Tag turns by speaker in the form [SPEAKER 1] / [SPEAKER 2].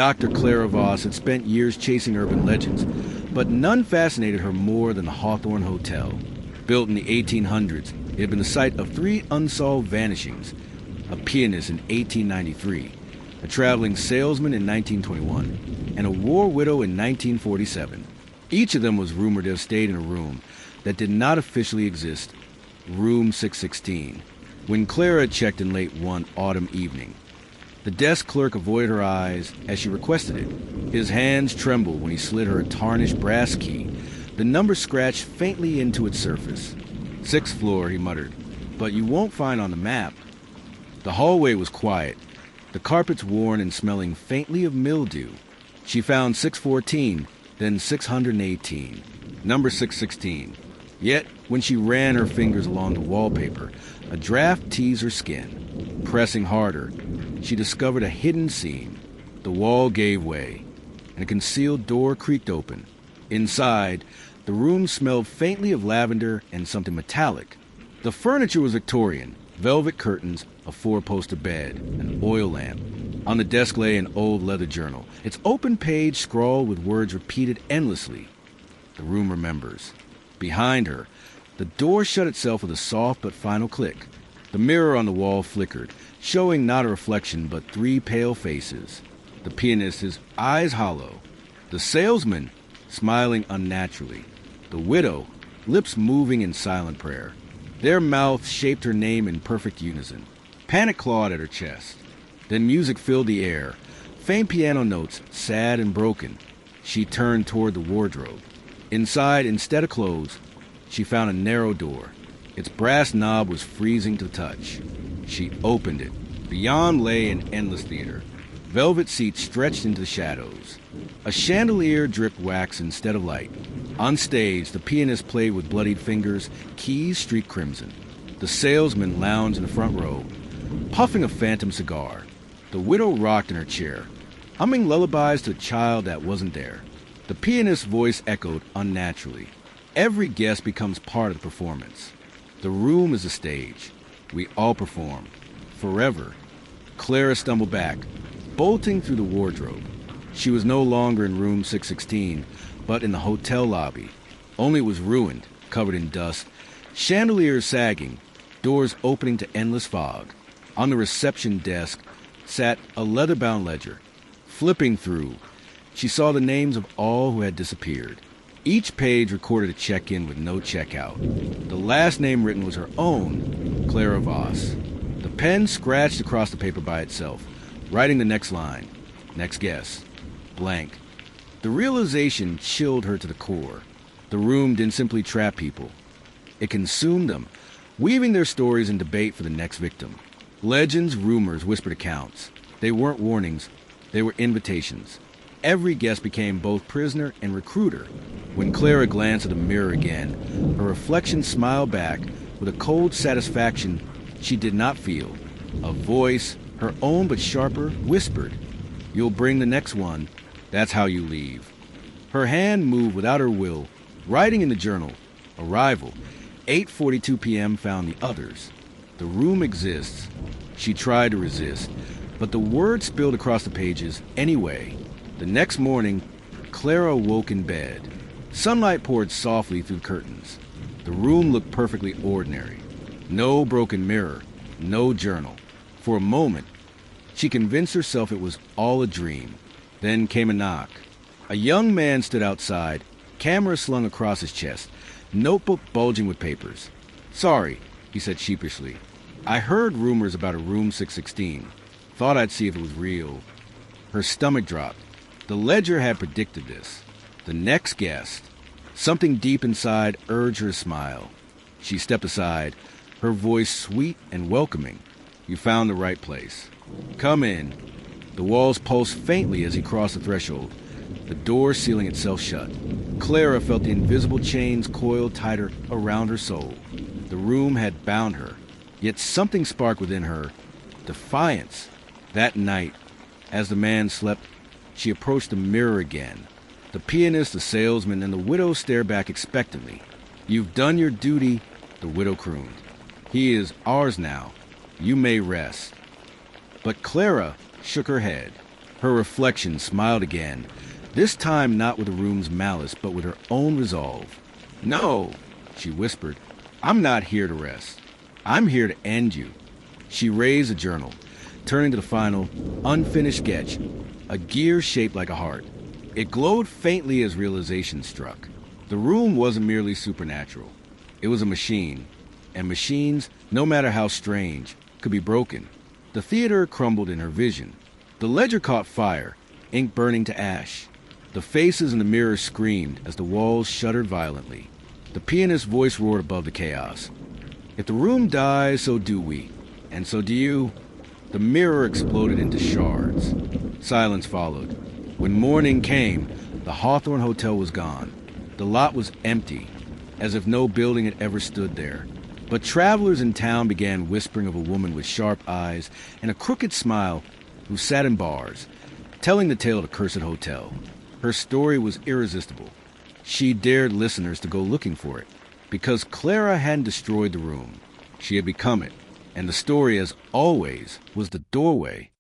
[SPEAKER 1] Dr. Clara Voss had spent years chasing urban legends, but none fascinated her more than the Hawthorne Hotel. Built in the 1800s, it had been the site of 3 unsolved vanishings: a pianist in 1893, a traveling salesman in 1921, and a war widow in 1947. Each of them was rumored to have stayed in a room that did not officially exist, room 616, when Clara checked in late one autumn evening. The desk clerk avoided her eyes as she requested it. His hands trembled when he slid her a tarnished brass key. The number scratched faintly into its surface. 6th floor, he muttered, but you won't find on the map. The hallway was quiet, the carpets worn and smelling faintly of mildew. She found 614, then 618, number 616. Yet, when she ran her fingers along the wallpaper, a draft teased her skin. Pressing harder, she discovered a hidden seam. The wall gave way, and a concealed door creaked open. Inside, the room smelled faintly of lavender and something metallic. The furniture was Victorian: velvet curtains, a 4-poster bed, an oil lamp. On the desk lay an old leather journal, its open page scrawled with words repeated endlessly. The room remembers. Behind her, the door shut itself with a soft but final click. The mirror on the wall flickered, showing not a reflection but 3 pale faces. The pianist, his eyes hollow. The salesman, smiling unnaturally. The widow, lips moving in silent prayer. Their mouths shaped her name in perfect unison. Panic clawed at her chest. Then music filled the air. Faint piano notes, sad and broken. She turned toward the wardrobe. Inside, instead of clothes, she found a narrow door. Its brass knob was freezing to touch. She opened it. Beyond lay an endless theater. Velvet seats stretched into the shadows. A chandelier dripped wax instead of light. On stage, the pianist played with bloodied fingers, keys streaked crimson. The salesman lounged in the front row, puffing a phantom cigar. The widow rocked in her chair, humming lullabies to a child that wasn't there. The pianist's voice echoed unnaturally. Every guest becomes part of the performance. The room is a stage. We all perform. Forever. Clara stumbled back, bolting through the wardrobe. She was no longer in room 616, but in the hotel lobby. Only it was ruined, covered in dust, chandeliers sagging, doors opening to endless fog. On the reception desk sat a leather-bound ledger. Flipping through, she saw the names of all who had disappeared. Each page recorded a check-in with no check-out. The last name written was her own, Clara Voss. The pen scratched across the paper by itself, writing the next line, next guess, blank. The realization chilled her to the core. The room didn't simply trap people. It consumed them, weaving their stories in debate for the next victim. Legends, rumors, whispered accounts. They weren't warnings, they were invitations. Every guest became both prisoner and recruiter. When Clara glanced at the mirror again, her reflection smiled back with a cold satisfaction she did not feel. A voice, her own but sharper, whispered, "You'll bring the next one. That's how you leave." Her hand moved without her will, writing in the journal, "Arrival. 8:42 p.m. found the others." The room exists. She tried to resist, but the words spilled across the pages anyway. The next morning, Clara woke in bed. Sunlight poured softly through the curtains. The room looked perfectly ordinary. No broken mirror, no journal. For a moment, she convinced herself it was all a dream. Then came a knock. A young man stood outside, camera slung across his chest, notebook bulging with papers. "Sorry," he said sheepishly. "I heard rumors about a room 616. Thought I'd see if it was real." Her stomach dropped. The ledger had predicted this. The next guest. Something deep inside urged her to smile. She stepped aside, her voice sweet and welcoming. "You found the right place. Come in." The walls pulsed faintly as he crossed the threshold, the door sealing itself shut. Clara felt the invisible chains coiled tighter around her soul. The room had bound her, yet something sparked within her. Defiance. That night, as the man slept, she approached the mirror again. The pianist, the salesman, and the widow stared back expectantly. "You've done your duty," the widow crooned. "He is ours now. You may rest." But Clara shook her head. Her reflection smiled again, this time not with the room's malice, but with her own resolve. "No," she whispered, "I'm not here to rest. I'm here to end you." She raised a journal, turning to the final, unfinished sketch, a gear shaped like a heart. It glowed faintly as realization struck. The room wasn't merely supernatural. It was a machine, and machines, no matter how strange, could be broken. The theater crumbled in her vision. The ledger caught fire, ink burning to ash. The faces in the mirror screamed as the walls shuddered violently. The pianist's voice roared above the chaos. "If the room dies, so do we. And so do you." The mirror exploded into shards. Silence followed. When morning came, the Hawthorne Hotel was gone. The lot was empty, as if no building had ever stood there. But travelers in town began whispering of a woman with sharp eyes and a crooked smile who sat in bars, telling the tale of the cursed hotel. Her story was irresistible. She dared listeners to go looking for it, because Clara hadn't destroyed the room. She had become it, and the story, as always, was the doorway